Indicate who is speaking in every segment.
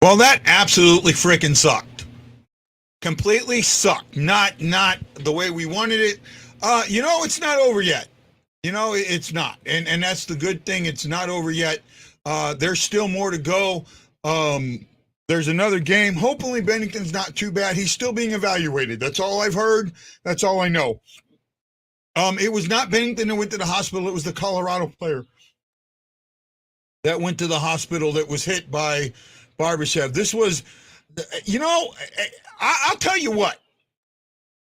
Speaker 1: Well, that absolutely freaking sucked. Completely sucked. Not the way we wanted it. It's not over yet. It's not. And that's the good thing. It's not over yet. There's still more to go. There's another game. Hopefully Bennington's not too bad. He's still being evaluated. That's all I've heard. That's all I know. It was not Bennington that went to the hospital. It was the Colorado player that went to the hospital that was hit by Barbashev. This was, I'll tell you what.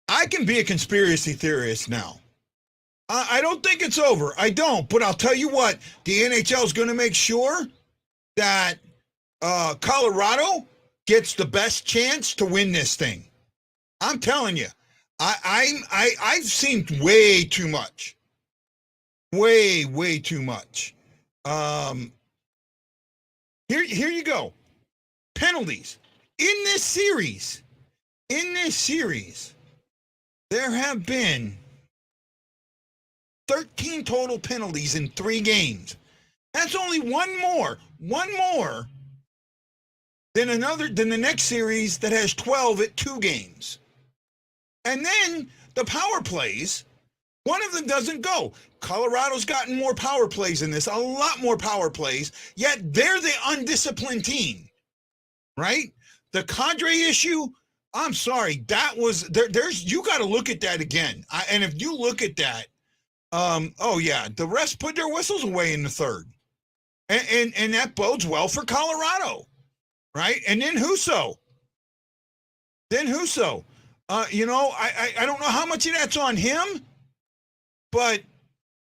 Speaker 1: I can be a conspiracy theorist now. I don't think it's over. I don't. But I'll tell you what. The NHL is going to make sure that Colorado gets the best chance to win this thing. I'm telling you. I've seen way too much. Way too much. Here you go. Penalties. In this series, there have been 13 total penalties in 3 games. That's only one more than the next series that has 12 at 2 games. And then the power plays, one of them doesn't go. Colorado's gotten more power plays in this, a lot more power plays, yet they're the undisciplined team, right? The Kadri issue, I'm sorry, that was, you got to look at that again. And if you look at that, the refs put their whistles away in the third. And that bodes well for Colorado, right? And then Husso. I don't know how much of that's on him, but,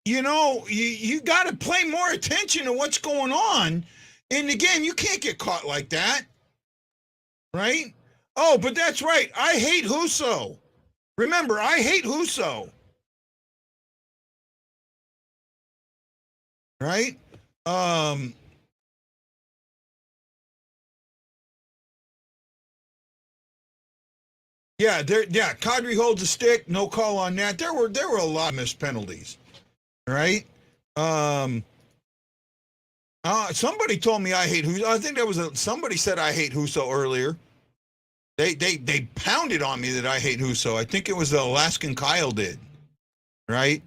Speaker 1: you got to pay more attention to what's going on in the game. You can't get caught like that, right? Oh, but that's right. I hate Husso. Remember, I hate Husso. Right? Kadri holds a stick, no call on that. There were a lot of missed penalties. Right? Somebody told me I hate Husso. I think somebody said I hate Husso earlier. They pounded on me that I hate Husso. I think it was the Alaskan Kyle did. Right?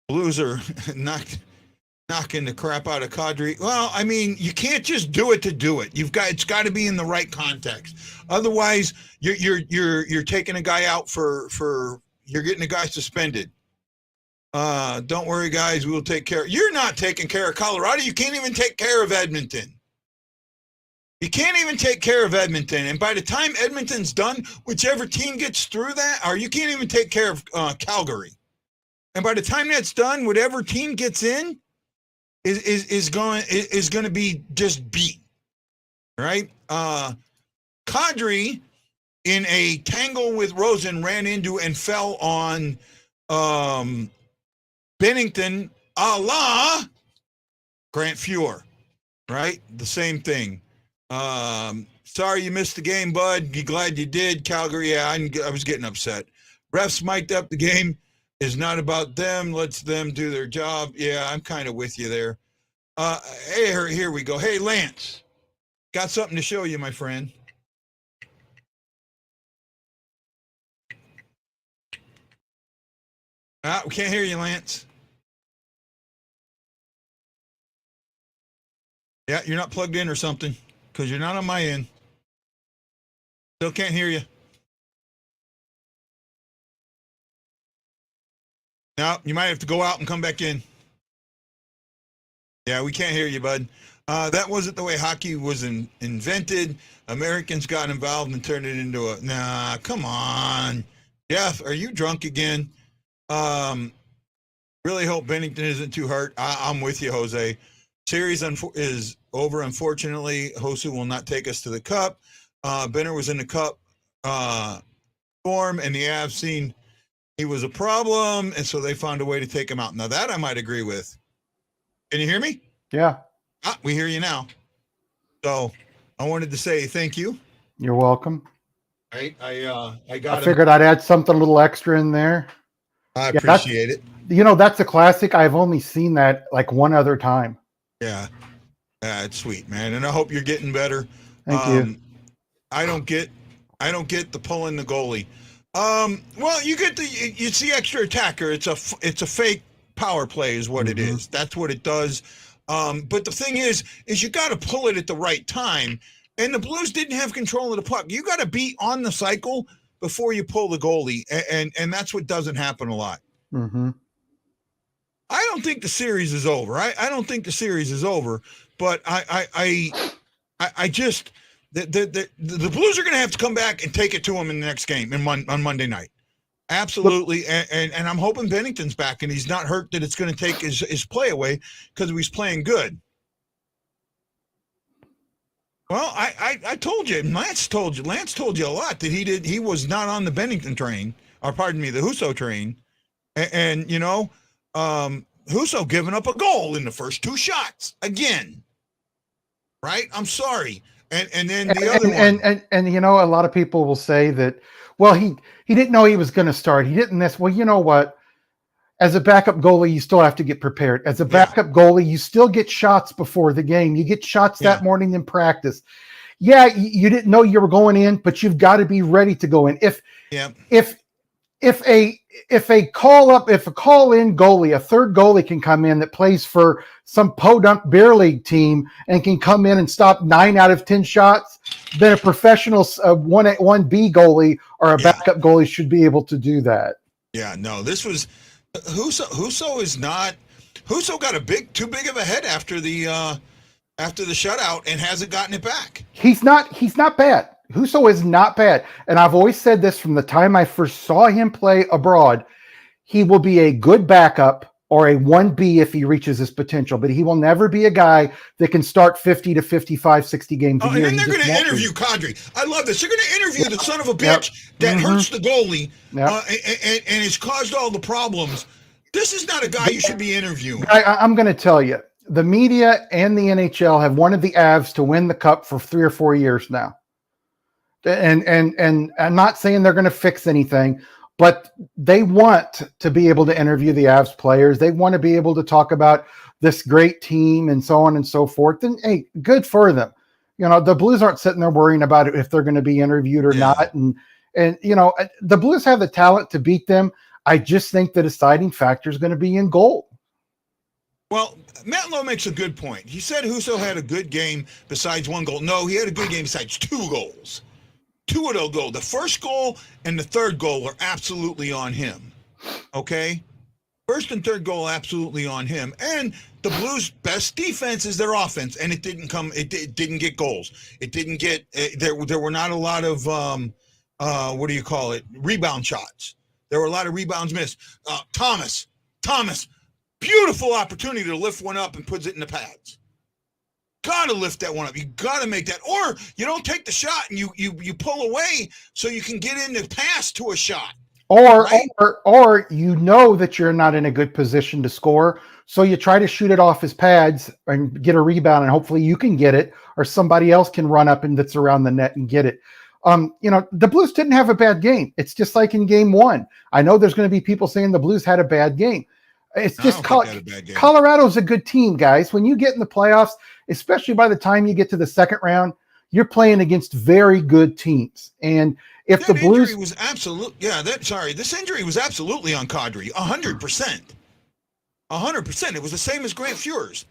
Speaker 1: Blues are knocking the crap out of Kadri. Well, I mean, you can't just do it to do it. It's got to be in the right context. Otherwise, you're taking a guy out for you're getting a guy suspended. Don't worry, guys. We'll take care. You're not taking care of Colorado. You can't even take care of Edmonton. And by the time Edmonton's done, whichever team gets through that, or you can't even take care of Calgary. And by the time that's done, whatever team gets in is going to be just beat, right? Kadri, in a tangle with Rosen, ran into and fell on Bennington, a la Grant Fuhr, right? The same thing. Sorry you missed the game, bud. Be glad you did. Calgary, yeah, I was getting upset. Refs mic'd up the game. Is not about them. Lets them do their job. Yeah, I'm kind of with you there. Hey, here we go. Hey, Lance, got something to show you, my friend. We can't hear you, Lance. Yeah, you're not plugged in or something, because you're not on my end. Still can't hear you. No, you might have to go out and come back in. Yeah, we can't hear you, bud. That wasn't the way hockey was invented. Americans got involved and turned it into a... Nah, come on. Jeff, are you drunk again? Really hope Bennington isn't too hurt. I'm with you, Jose. Series is over, unfortunately. Hosu will not take us to the Cup. Benner was in the Cup form, and the Avs seen he was a problem, and so they found a way to take him out. Now, that I might agree with. Can you hear me?
Speaker 2: Yeah.
Speaker 1: We hear you now. So I wanted to say thank you.
Speaker 2: You're welcome.
Speaker 1: I
Speaker 2: figured I'd add something a little extra in there.
Speaker 1: I appreciate it.
Speaker 2: That's a classic. I've only seen that like one other time.
Speaker 1: Yeah. It's sweet, man, and I hope you're getting better.
Speaker 2: Thank you.
Speaker 1: I don't get the pulling the goalie. Well, it's the extra attacker. It's a fake power play, is what it is. That's what it does. But the thing is you got to pull it at the right time. And the Blues didn't have control of the puck. You got to be on the cycle before you pull the goalie, and that's what doesn't happen a lot.
Speaker 2: Mm-hmm.
Speaker 1: I don't think the series is over. I don't think the series is over, but I just the Blues are going to have to come back and take it to them in the next game on Monday night. Absolutely, and I'm hoping Bennington's back and he's not hurt, that it's going to take his play away because he's playing good. Well, I told you, Lance told you a lot that he was not on the Bennington train, or pardon me, the Husso train, and Husso giving up a goal in the first two shots again, right? I'm sorry, and then the other one,
Speaker 2: and a lot of people will say that, well, he didn't know he was going to start. He didn't this. Well, you know what? As a backup goalie, you still have to get prepared. As a backup goalie, you still get shots before the game. You get shots that morning in practice. Yeah, you didn't know you were going in, but you've got to be ready to go in. If a call-in goalie, a third goalie can come in that plays for some podunk beer league team and can come in and stop 9 out of 10 shots, then a professional 1B goalie or a backup goalie should be able to do that.
Speaker 1: Yeah, no, this was Husso got too big of a head after the shutout and hasn't gotten it back.
Speaker 2: He's not bad. Husso is not bad. And I've always said this from the time I first saw him play abroad. He will be a good backup or a 1B if he reaches his potential, but he will never be a guy that can start 50 to 55, 60 games a year.
Speaker 1: And then they're going to interview Kadri. I love this. They're going to interview the son of a bitch that hurts the goalie and has caused all the problems. This is not a guy you should be interviewing.
Speaker 2: I'm going to tell you, the media and the NHL have wanted the Avs to win the cup for 3 or 4 years now. And I'm not saying they're going to fix anything, but they want to be able to interview the Avs players. They want to be able to talk about this great team and so on and so forth. And hey, good for them. The Blues aren't sitting there worrying about it if they're going to be interviewed or not. And the Blues have the talent to beat them. I just think the deciding factor is going to be in goal.
Speaker 1: Well, Matt Lowe makes a good point. He said Husso had a good game besides one goal. No, he had a good game besides 2 goals. 2 of those goals. The first goal and the third goal are absolutely on him. Okay? First and third goal absolutely on him. And the Blues' best defense is their offense, and it didn't didn't get goals. It didn't get there were not a lot of rebound shots. There were a lot of rebounds missed. Thomas, beautiful opportunity to lift one up and puts it in the pads. Gotta lift that one up. You gotta make that, or you don't take the shot and you pull away so you can get in the pass to a shot.
Speaker 2: Or that you're not in a good position to score, so you try to shoot it off his pads and get a rebound, and hopefully you can get it, or somebody else can run up and that's around the net and get it. The Blues didn't have a bad game. It's just like in game 1. I know there's going to be people saying the Blues had a bad game. It's just Colorado's a good team, guys. When you get in the playoffs, especially by the time you get to the second round, you're playing against very good teams. And if the Blues
Speaker 1: injury was this injury was absolutely on Kadri, 100%. 100%. It was the same as Grant Fuhr's.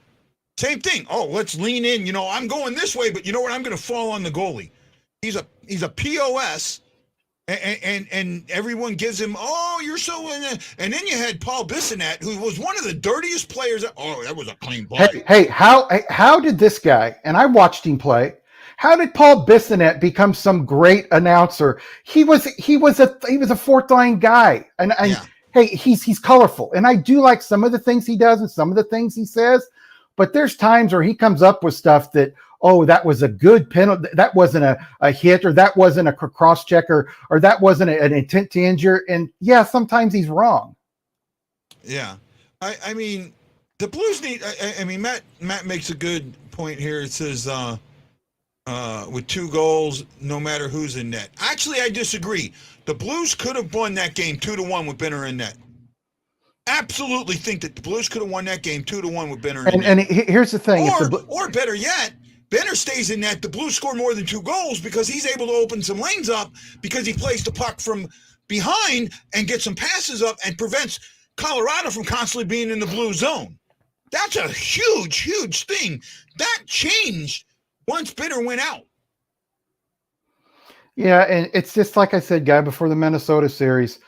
Speaker 1: Same thing. Oh, let's lean in. I'm going this way, but you know what? I'm going to fall on the goalie. He's a POS, and everyone gives him, you're so. And then you had Paul Bissonnette, who was one of the dirtiest players. That was a clean play.
Speaker 2: Hey, how did this guy? And I watched him play. How did Paul Bissonnette become some great announcer? He was a fourth line guy, and hey, he's colorful, and I do like some of the things he does and some of the things he says. But there's times where he comes up with stuff that, that was a good penalty, that wasn't a hit, or that wasn't a cross check, or that wasn't an intent to injure. And sometimes he's wrong.
Speaker 1: Yeah. I mean, the Blues need, Matt makes a good point here. It says, with 2 goals, no matter who's in net. Actually, I disagree. The Blues could have won that game 2-1 with Benner in net. absolutely think that the Blues could have won that game 2-1 with Benner in
Speaker 2: And
Speaker 1: net.
Speaker 2: here's the thing:
Speaker 1: or better yet, Benner stays in net. The Blues score more than 2 goals because he's able to open some lanes up because he plays the puck from behind and gets some passes up and prevents Colorado from constantly being in the blue zone. That's a huge, huge thing. That changed once Benner went out.
Speaker 2: Yeah, and it's just like I said, Guy, before the Minnesota series.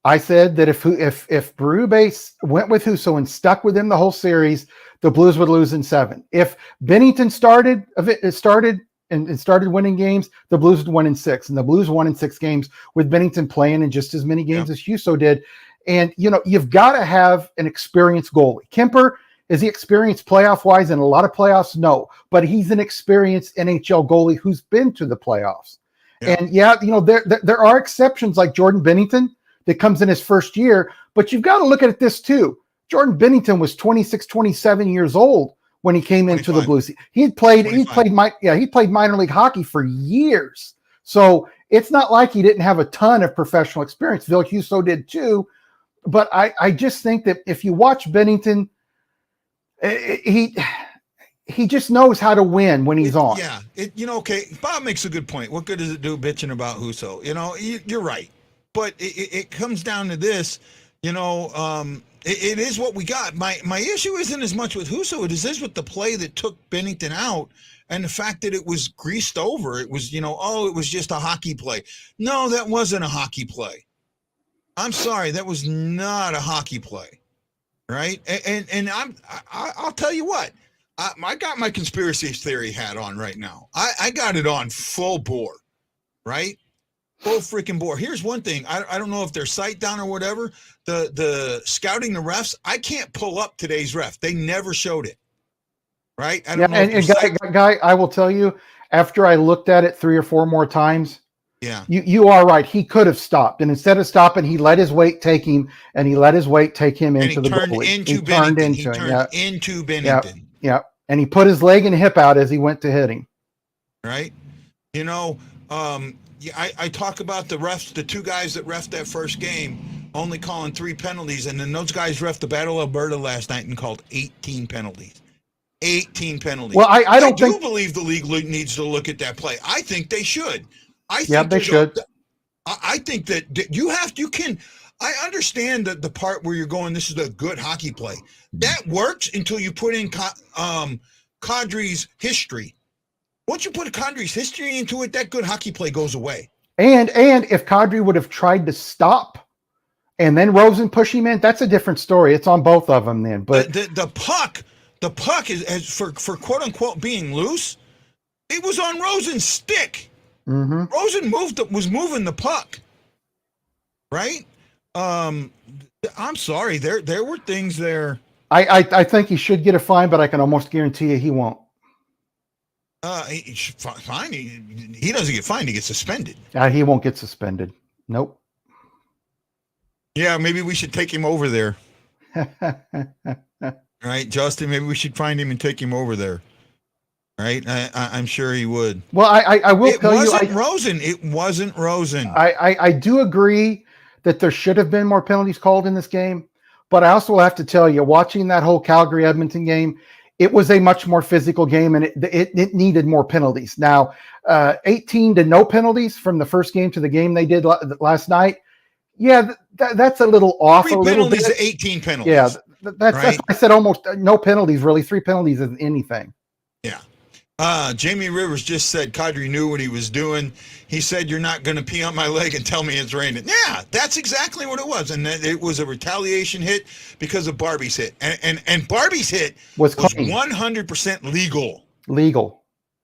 Speaker 2: I said that if Berube went with Husso and stuck with him the whole series, the Blues would lose in 7. If Bennington started winning games, the Blues would win in 6, and the Blues won in 6 games with Bennington playing in just as many games as Husso did. And you've got to have an experienced goalie. Kemper, is he experienced playoff wise in a lot of playoffs? No, but he's an experienced NHL goalie who's been to the playoffs. Yeah. And there are exceptions like Jordan Bennington that comes in his first year, but you've got to look at it this too. Jordan Bennington was 26, 27 years old when he came 25. Into the Blues. He played minor league hockey for years. So it's not like he didn't have a ton of professional experience. Ville Husso did too. But I just think that if you watch Bennington, he just knows how to win when he's on.
Speaker 1: Yeah. Okay. Bob makes a good point. What good does it do bitching about Husso? You're right. But it comes down to this, it is what we got. My issue isn't as much with Husso. It is with the play that took Bennington out and the fact that it was greased over. It was, it was just a hockey play. No, that wasn't a hockey play. I'm sorry. That was not a hockey play. Right. And I'll tell you what, I got my conspiracy theory hat on right now. I got it on full bore. Right. Full freaking bore. Here's one thing. I don't know if they're sight down or whatever. The scouting the refs, I can't pull up today's ref. They never showed it. Right? I don't know.
Speaker 2: And Guy, I will tell you, after I looked at it 3 or 4 more times,
Speaker 1: yeah,
Speaker 2: you are right. He could have stopped. And instead of stopping, he let his weight take him, and he let his weight take him into the goalie.
Speaker 1: He turned into Bennington.
Speaker 2: Yeah. And he put his leg and hip out as he went to hit him.
Speaker 1: Right? I talk about the refs, the 2 guys that refed that first game, only calling 3 penalties, and then those guys refed the Battle of Alberta last night and called 18 penalties. 18 penalties.
Speaker 2: Well, I do
Speaker 1: believe the league needs to look at that play. I think they should.
Speaker 2: They should.
Speaker 1: I think that I understand that the part where you're going, this is a good hockey play. That works until you put in Kadri's history. Once you put Kadri's history into it, that good hockey play goes away. And
Speaker 2: if Kadri would have tried to stop and then Rosen push him in, that's a different story. It's on both of them then. But
Speaker 1: the puck is for quote unquote being loose. It was on Rosen's stick.
Speaker 2: Mm-hmm.
Speaker 1: Rosen was moving the puck. Right? I'm sorry. There were things there.
Speaker 2: I think he should get a fine, but I can almost guarantee you he won't.
Speaker 1: He fine. He doesn't get fined. He gets suspended.
Speaker 2: He won't get suspended. Nope.
Speaker 1: Yeah, maybe we should take him over there. Right, Justin. Maybe we should find him and take him over there. Right. I'm sure he would.
Speaker 2: Well, I will tell you,
Speaker 1: It wasn't Rosen.
Speaker 2: I do agree that there should have been more penalties called in this game, but I also will have to tell you, watching that whole Calgary Edmonton game, it was a much more physical game, and it needed more penalties. Now, 18 to no penalties from the first game to the game they did last night. Yeah, that's a little off.
Speaker 1: 3 penalties to 18 penalties.
Speaker 2: Yeah, that's why I said almost no penalties. Really, 3 penalties isn't anything.
Speaker 1: Yeah. Jamie Rivers just said Kadri knew what he was doing. He said, "You're not going to pee on my leg and tell me it's raining." Yeah, that's exactly what it was. And it was a retaliation hit because of Barbie's hit. And Barbie's hit was 100% legal.
Speaker 2: Legal.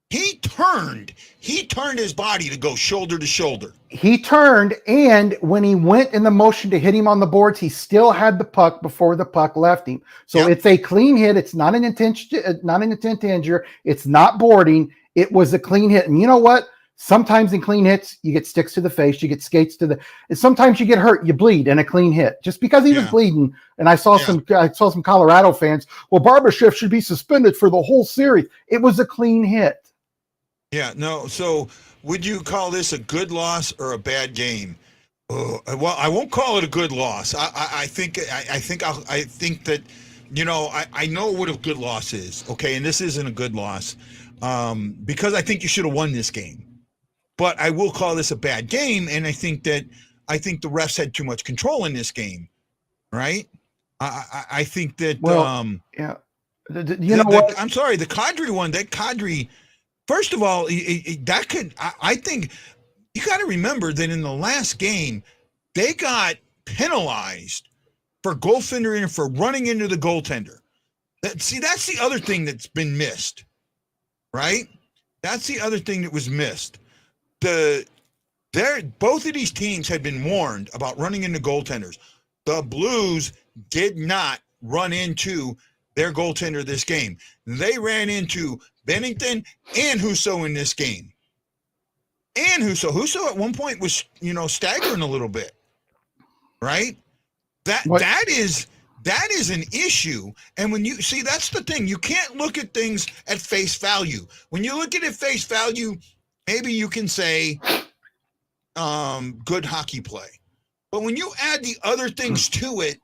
Speaker 1: He turned his body to go shoulder to shoulder.
Speaker 2: He turned, and when he went in the motion to hit him on the boards, he still had the puck before the puck left him. So It's a clean hit. It's not an intent to injure. It's not boarding. It was a clean hit. And you know what? Sometimes in clean hits, you get sticks to the face, you get skates to and sometimes you get hurt, you bleed in a clean hit. Just because he was bleeding, and I saw some Colorado fans, well, Barbashev should be suspended for the whole series. It was a clean hit.
Speaker 1: Yeah, no. So would you call this a good loss or a bad game? Well, I won't call it a good loss. I think that, I know what a good loss is. Okay, and this isn't a good loss, because I think you should have won this game. But I will call this a bad game, and I think the refs had too much control in this game. Right? I think that.
Speaker 2: Well, yeah. You know what?
Speaker 1: I'm sorry, the Kadri one. That Kadri. First of all, that could. I think you got to remember that in the last game, they got penalized for goaltender and for running into the goaltender. That's the other thing that's been missed, right? That's the other thing that was missed. Both of these teams had been warned about running into goaltenders. The Blues did not run into their goaltender this game. They ran into Bennington and Husso in this game. And Husso at one point was, staggering a little bit, right? That is an issue. And when you see, that's the thing. You can't look at things at face value. When you look at it at face value, maybe you can say good hockey play. But when you add the other things to it,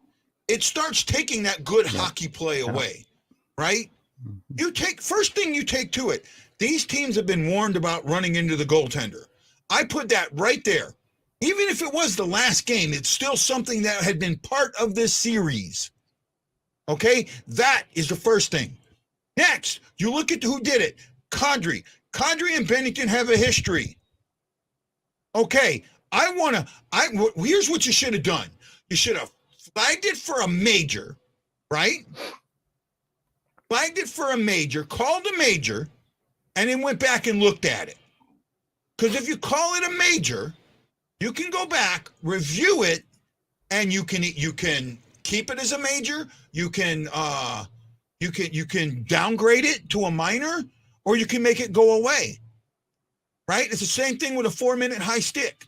Speaker 1: it starts taking that good hockey play away, right? First thing you take to it, these teams have been warned about running into the goaltender. I put that right there. Even if it was the last game, it's still something that had been part of this series. Okay? That is the first thing. Next, you look at who did it. Kadri. Kadri and Bennington have a history. Okay, here's what you should have done. You should have flagged it for a major, right? Flagged it for a major, called a major, and then went back and looked at it. Because if you call it a major, you can go back, review it, and you can keep it as a major. You can downgrade it to a minor, or you can make it go away. Right? It's the same thing with a 4-minute high stick.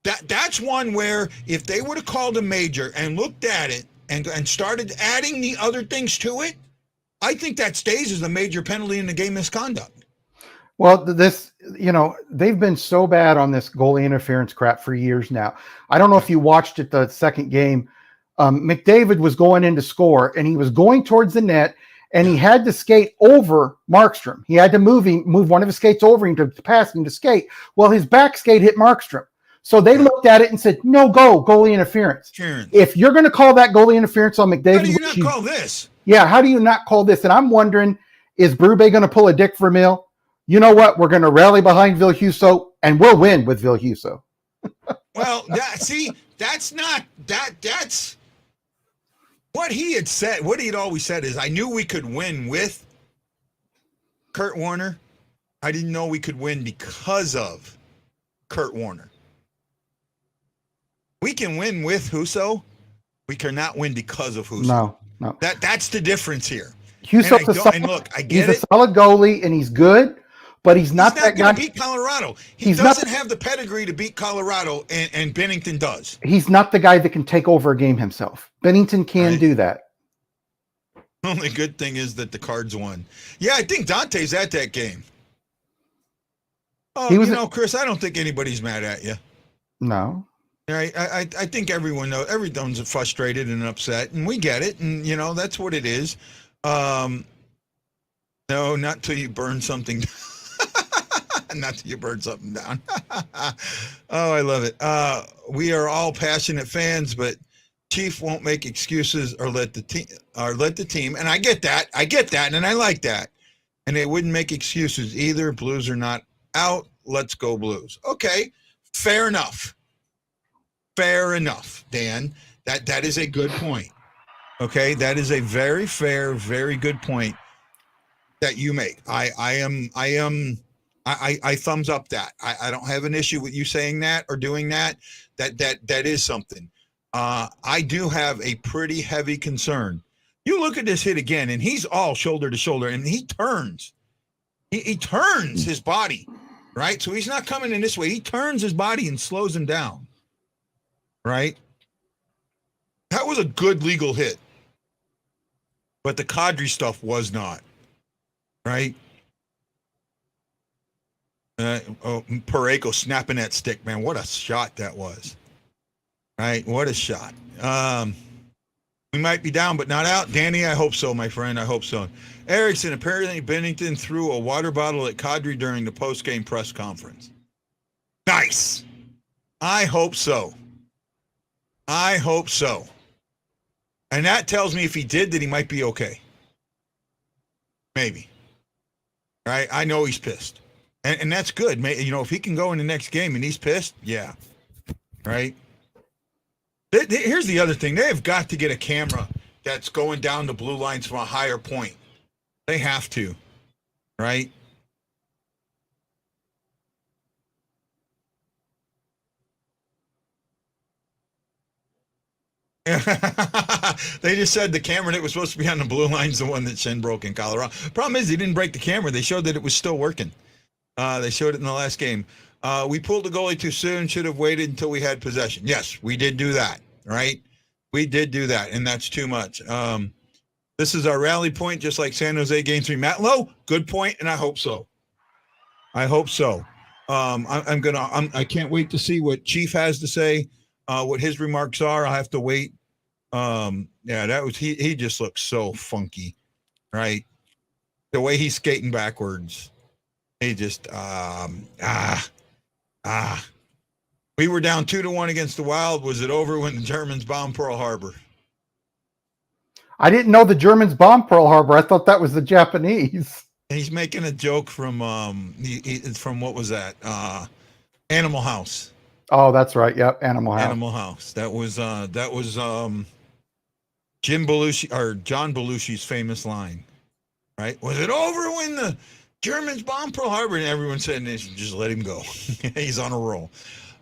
Speaker 1: That's one where if they would have called a major and looked at it and started adding the other things to it, I think that stays as a major penalty in the game misconduct.
Speaker 2: Well, they've been so bad on this goalie interference crap for years now. I don't know if you watched it the second game. McDavid was going in to score, and he was going towards the net, and he had to skate over Markstrom. He had to move one of his skates over him to pass him to skate. Well, his back skate hit Markstrom. So they looked at it and said, no goalie interference.
Speaker 1: Sure.
Speaker 2: If you're going to call that goalie interference on McDavid.
Speaker 1: How do you not call this?
Speaker 2: Yeah, how do you not call this? And I'm wondering, is Berube going to pull a Dick Vermeil? You know what? We're going to rally behind Ville Husso, and we'll win with Ville Husso.
Speaker 1: Well, that's what he had said. What he had always said is, I knew we could win with Kurt Warner. I didn't know we could win because of Kurt Warner. We can win with Husso. We cannot win because of Husso.
Speaker 2: No.
Speaker 1: That's the difference here.
Speaker 2: Husso's he's a solid goalie, and he's good, but he's not that guy.
Speaker 1: Beat Colorado. He doesn't have the pedigree to beat Colorado, and Bennington does.
Speaker 2: He's not the guy that can take over a game himself. Bennington can do that.
Speaker 1: The only good thing is that the Cards won. Yeah, I think Dante's at that game. Oh, Chris, I don't think anybody's mad at you.
Speaker 2: No.
Speaker 1: I think everyone's frustrated and upset, and we get it, and that's what it is. No, not till you burn something. Not till you burn something down. Oh, I love it. We are all passionate fans, but Chief won't make excuses or let the team. And I get that, and I like that. And they wouldn't make excuses either. Blues are not out. Let's go Blues. Okay, fair enough. Fair enough, Dan. That is a good point. Okay, that is a very fair, very good point that you make. I thumbs up that. I don't have an issue with you saying that or doing that. That is something. I do have a pretty heavy concern. You look at this hit again, and he's all shoulder to shoulder, and he turns. He turns his body, right? So he's not coming in this way. He turns his body and slows him down. Right? That was a good legal hit. But the Kadri stuff was not. Right? Pareko snapping that stick, man. What a shot that was. Right? What a shot. We might be down, but not out. Danny, I hope so, my friend. I hope so. Erickson, apparently Bennington threw a water bottle at Kadri during the post-game press conference. Nice. I hope so. I hope so. And that tells me if he did, that he might be okay. Maybe. Right? I know he's pissed. And that's good. You know, if he can go in the next game and he's pissed, yeah. Right? Here's the other thing. They have got to get a camera that's going down the blue lines from a higher point. They have to. Right? They just said the camera that was supposed to be on the blue line's the one that Shen broke in Colorado. Problem is, they didn't break the camera. They showed that it was still working. They showed it in the last game. We pulled the goalie too soon. Should have waited until we had possession. Yes, we did do that, right? We did do that, and that's too much. This is our rally point, just like San Jose Game 3. Matt Lowe, good point, and I hope so. I hope so. I can't wait to see what Chief has to say, what his remarks are. I'll have to wait. He just looks so funky, right? The way he's skating backwards. He just we were down 2-1 against the Wild. Was it over when the Germans bombed Pearl Harbor?
Speaker 2: I didn't know the Germans bombed Pearl Harbor. I thought that was the Japanese.
Speaker 1: He's making a joke from from what was that? Animal House.
Speaker 2: Oh, that's right. Yep, Animal House.
Speaker 1: Animal House. That was Jim Belushi or John Belushi's famous line, right? Was it over when the Germans bombed Pearl Harbor? And everyone said, just let him go. He's on a roll.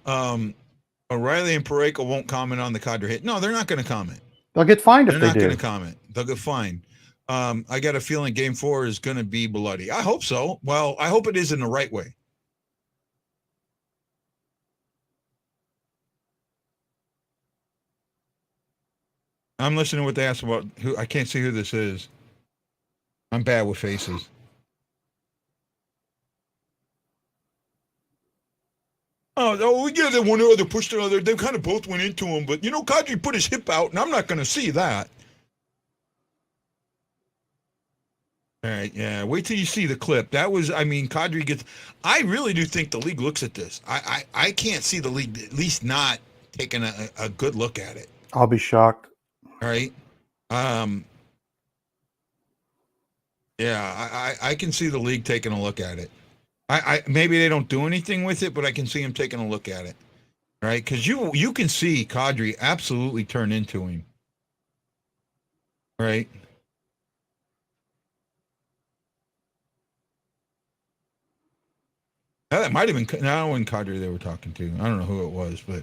Speaker 1: O'Reilly and Pareko won't comment on the Kadri hit. No, they're not going to comment.
Speaker 2: They'll get fined if they do.
Speaker 1: They're not going to comment. They'll get fined. I got a feeling Game 4 is going to be bloody. I hope so. Well, I hope it is in the right way. I'm listening to what they asked about. Who I can't see who this is. I'm bad with faces. Oh, yeah, the one or other pushed another. They kind of both went into him, but Kadri put his hip out, and I'm not going to see that. All right, yeah. Wait till you see the clip. That was, Kadri gets. I really do think the league looks at this. I can't see the league at least not taking a good look at it.
Speaker 2: I'll be shocked.
Speaker 1: All right. Yeah, I can see the league taking a look at it. I maybe they don't do anything with it, but I can see him taking a look at it, right? Because you can see Kadri absolutely turn into him, right? That might have been now when Kadri they were talking to. I don't know who it was, but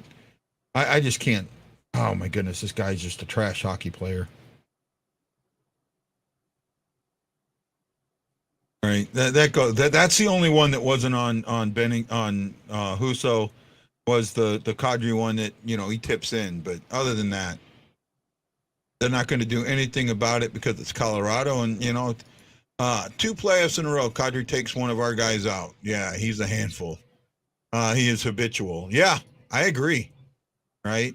Speaker 1: I just can't. Oh my goodness, this guy's just a trash hockey player. Right, that's the only one that wasn't on Benning on Husso was the Kadri one that he tips in, but other than that, they're not going to do anything about it because it's Colorado, and 2 playoffs in a row, Kadri takes one of our guys out. Yeah, he's a handful. He is habitual. Yeah, I agree. Right,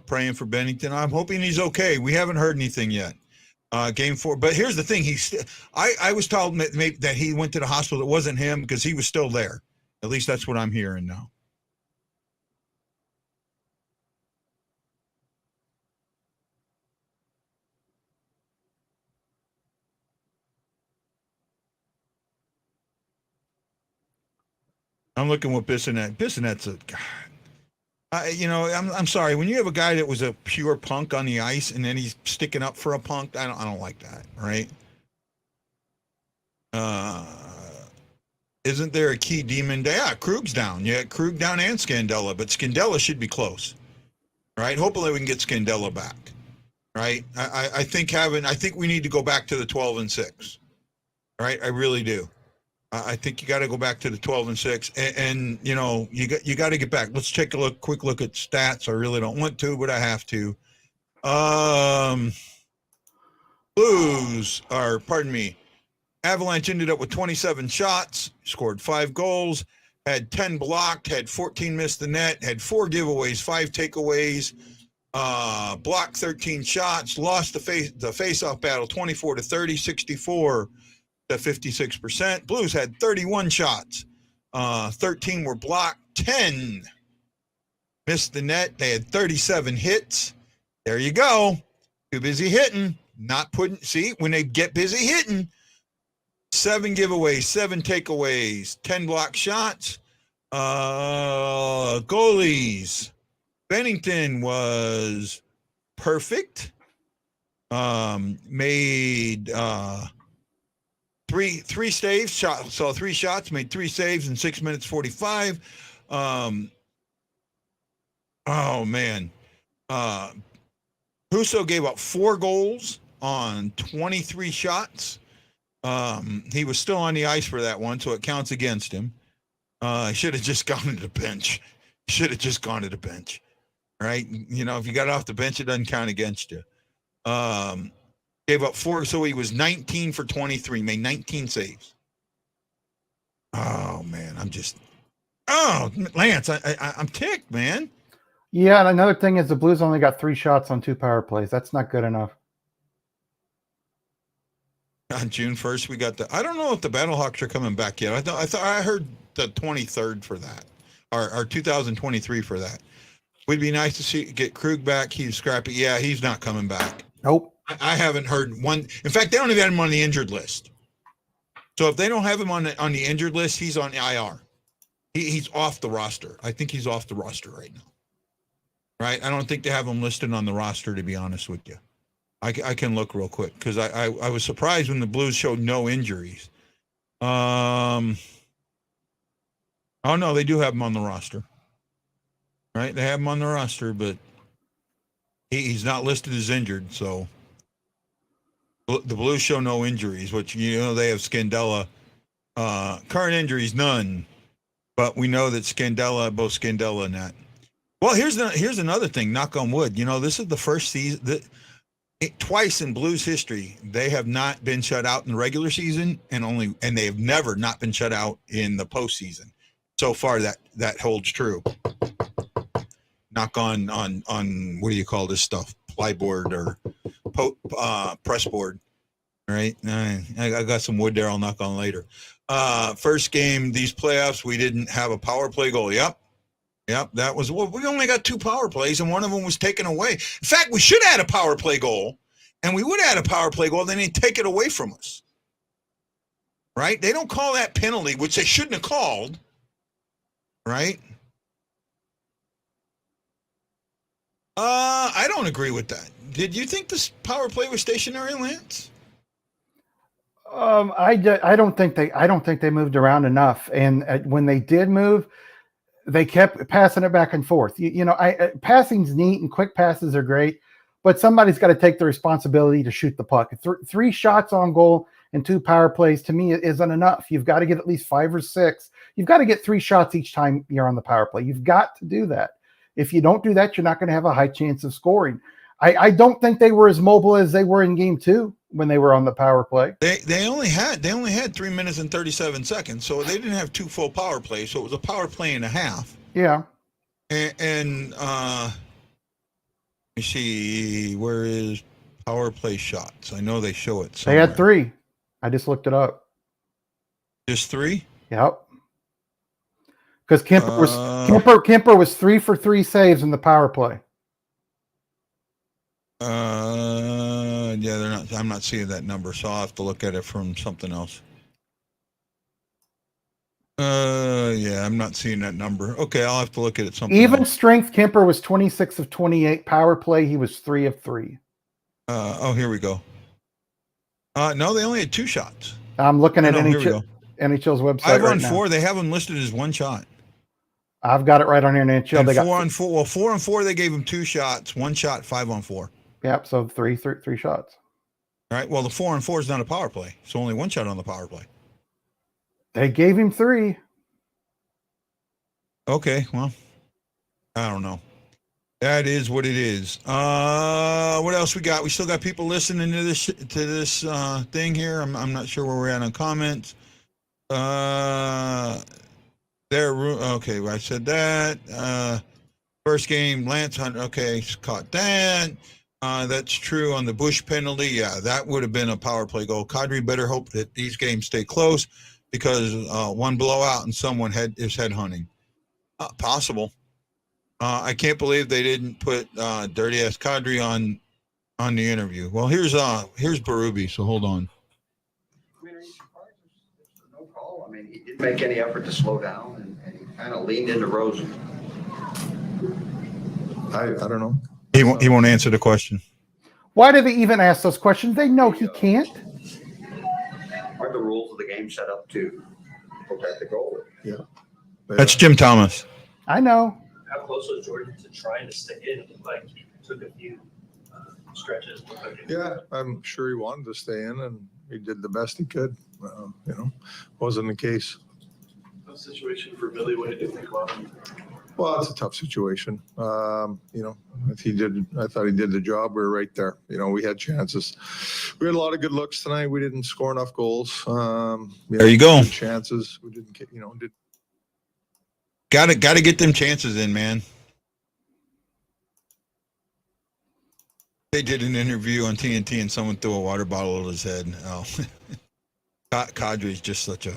Speaker 1: praying for Bennington. I'm hoping he's okay. We haven't heard anything yet. Game 4, but here's the thing: I was told that he went to the hospital. It wasn't him because he was still there. At least that's what I'm hearing now. I'm looking what Bissonnette's a God. I'm sorry. When you have a guy that was a pure punk on the ice and then he's sticking up for a punk, I don't like that, right? Isn't there a key demon? Yeah, Krug's down. Yeah, Krug down and Scandella, but Scandella should be close, right? Hopefully we can get Scandella back, right? I think we need to go back to the 12-6, right? I really do. I think you got to go back to the 12-6, and you got to get back. Let's take a quick look at stats. I really don't want to, but I have to. Avalanche ended up with 27 shots, scored 5 goals. had 10 blocked, had 14 missed the net, had 4 giveaways, 5 takeaways, blocked 13 shots, lost the face-off battle 24-30, 64 to 56%. Blues had 31 shots. 13 were blocked, 10 missed the net. They had 37 hits. There you go. Too busy hitting, not putting. See, when they get busy hitting, 7 giveaways, 7 takeaways, 10 block shots. Goalies. Bennington was perfect. Made three saves, saw 3 shots, made 3 saves in 6 minutes 45. Oh man. Husso gave up 4 goals on 23 shots. He was still on the ice for that one, so it counts against him. Should have just gone to the bench. Right? You know, if you got off the bench, it doesn't count against you. Gave up 4, so he was 19 for 23, made 19 saves. Oh man, Lance, I'm ticked, man.
Speaker 2: Yeah, and another thing is the Blues only got 3 shots on 2 power plays. That's not good enough.
Speaker 1: On June 1st, we got I don't know if the Battlehawks are coming back yet. I heard the 23rd for that, or 2023 for that. Would be nice to get Krug back. He's scrappy. Yeah, he's not coming back.
Speaker 2: Nope.
Speaker 1: I haven't heard one. In fact, they don't even have him on the injured list. So if they don't have him on the injured list, he's on the IR. He's off the roster. I think he's off the roster right now. Right? I don't think they have him listed on the roster, to be honest with you. I can look real quick because I was surprised when the Blues showed no injuries. Oh, no, they do have him on the roster. Right? They have him on the roster, but he's not listed as injured, so the Blues show no injuries, which, you know, they have Scandella. Current injuries, none. But we know that both Scandella and that. Well, here's another thing, knock on wood. You know, this is the first season twice in Blues history, they have not been shut out in the regular season and they have never not been shut out in the postseason. So far that holds true. Knock on what do you call this stuff? Plyboard or press board. Right? I got some wood there I'll knock on later. First game, these playoffs, we didn't have a power play goal. Yep, that was, well, we only got 2 power plays, and one of them was taken away. In fact, we should have had a power play goal, and we would have had a power play goal, then they'd take it away from us. Right? They don't call that penalty, which they shouldn't have called. Right? I don't agree with that. Did you think this power play was stationary, Lance?
Speaker 2: I don't think they moved around enough, and when they did move, they kept passing it back and forth. Passing's neat and quick passes are great, but somebody's got to take the responsibility to shoot the puck. 3 shots on goal and 2 power plays to me isn't enough. You've got to get at least 5 or 6. You've got to get 3 shots each time you're on the power play. You've got to do that. If you don't do that, you're not going to have a high chance of scoring. I don't think they were as mobile as they were in game 2 when they were on the power play.
Speaker 1: They only had 3 minutes and 37 seconds, so they didn't have 2 full power plays, so it was a power play and a half.
Speaker 2: Yeah.
Speaker 1: And let me see, where is power play shots? I know they show it somewhere.
Speaker 2: They had 3. I just looked it up.
Speaker 1: Just 3?
Speaker 2: Yep. Because Kemper was 3 for 3 saves in the power play.
Speaker 1: Yeah, I'm not seeing that number, so I'll have to look at it from something else. Yeah, I'm not seeing that number. Okay, I'll have to look at it something
Speaker 2: Even
Speaker 1: else.
Speaker 2: strength, Kemper was 26 of 28. Power play, he was 3 of 3.
Speaker 1: Here we go. No, they only had 2 shots.
Speaker 2: I'm looking at NHL's website
Speaker 1: 5
Speaker 2: right
Speaker 1: on
Speaker 2: now.
Speaker 1: 4, they have them listed as 1 shot.
Speaker 2: I've got it right on here in NHL.
Speaker 1: And
Speaker 2: they
Speaker 1: 4
Speaker 2: got
Speaker 1: on 4. Well, 4 on 4, they gave him 2 shots. 1 shot, 5 on 4.
Speaker 2: Yep, so three shots.
Speaker 1: All right. Well, the 4 on 4 is not a power play, so only 1 shot on the power play.
Speaker 2: They gave him 3.
Speaker 1: Okay. Well, I don't know. That is what it is. What else we got? We still got people listening to this thing here. I'm not sure where we're at on comments. Okay, well, I said that. First game, Lance Hunter. Okay, caught that. That's true on the Bush penalty. Yeah, that would have been a power play goal. Kadri better hope that these games stay close because one blowout and someone is headhunting. Possible. I can't believe they didn't put dirty ass Kadri on the interview. Well, here's Berube. So hold on.
Speaker 3: I mean, are you surprised there's no call? I mean, he didn't make any effort to slow down, and he kind of leaned into Rosen.
Speaker 4: I don't know.
Speaker 1: He won't answer the question.
Speaker 2: Why do they even ask those questions? They know he can't.
Speaker 3: Are the rules of the game set up to protect the goalie?
Speaker 4: Yeah.
Speaker 1: That's Jim Thomas.
Speaker 2: I know.
Speaker 5: How close was Jordan to trying to stick in? It looked like he took a few stretches.
Speaker 4: Yeah, I'm sure he wanted to stay in, and he did the best he could. Wasn't the case.
Speaker 5: Tough situation for Billy. What did you think about him?
Speaker 4: Well, it's a tough situation. If I thought he did the job. We were right there. We had chances. We had a lot of good looks tonight. We didn't score enough goals.
Speaker 1: There you go.
Speaker 4: Chances. We didn't get.
Speaker 1: Got to get them chances in, man. They did an interview on TNT and someone threw a water bottle at his head. Oh, Kadri's just such a.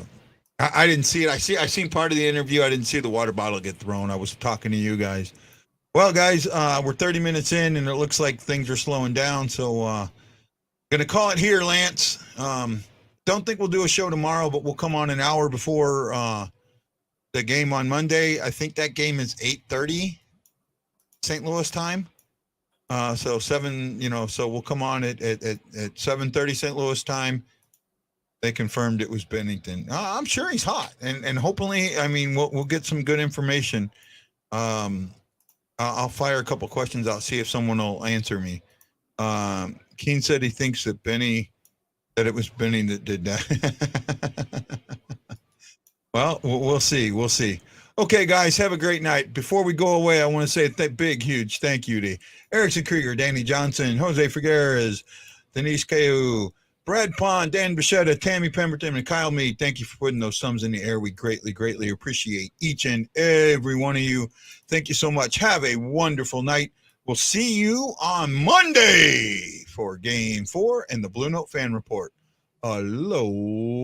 Speaker 1: I didn't see it. I seen part of the interview. I didn't see the water bottle get thrown. I was talking to you guys. Well, guys, we're 30 minutes in, and it looks like things are slowing down. So, gonna call it here, Lance. Don't think we'll do a show tomorrow, but we'll come on an hour before the game on Monday. I think that game is 8:30 St. Louis time. So 7. So we'll come on at 7:30 St. Louis time. They confirmed it was Bennington. I'm sure he's hot, and hopefully, I mean, we'll get some good information. I'll fire a couple questions out, see if someone will answer me. Keene said he thinks that it was Benny that did that. Well, we'll see. We'll see. Okay, guys, have a great night. Before we go away, I want to say a big, huge thank you to Erickson Krieger, Danny Johnson, Jose Figueres, Denise Kau, Brad Pond, Dan Bichetta, Tammy Pemberton, and Kyle Mead. Thank you for putting those thumbs in the air. We greatly, greatly appreciate each and every one of you. Thank you so much. Have a wonderful night. We'll see you on Monday for Game 4 and the Blue Note Fan Report. Aloha.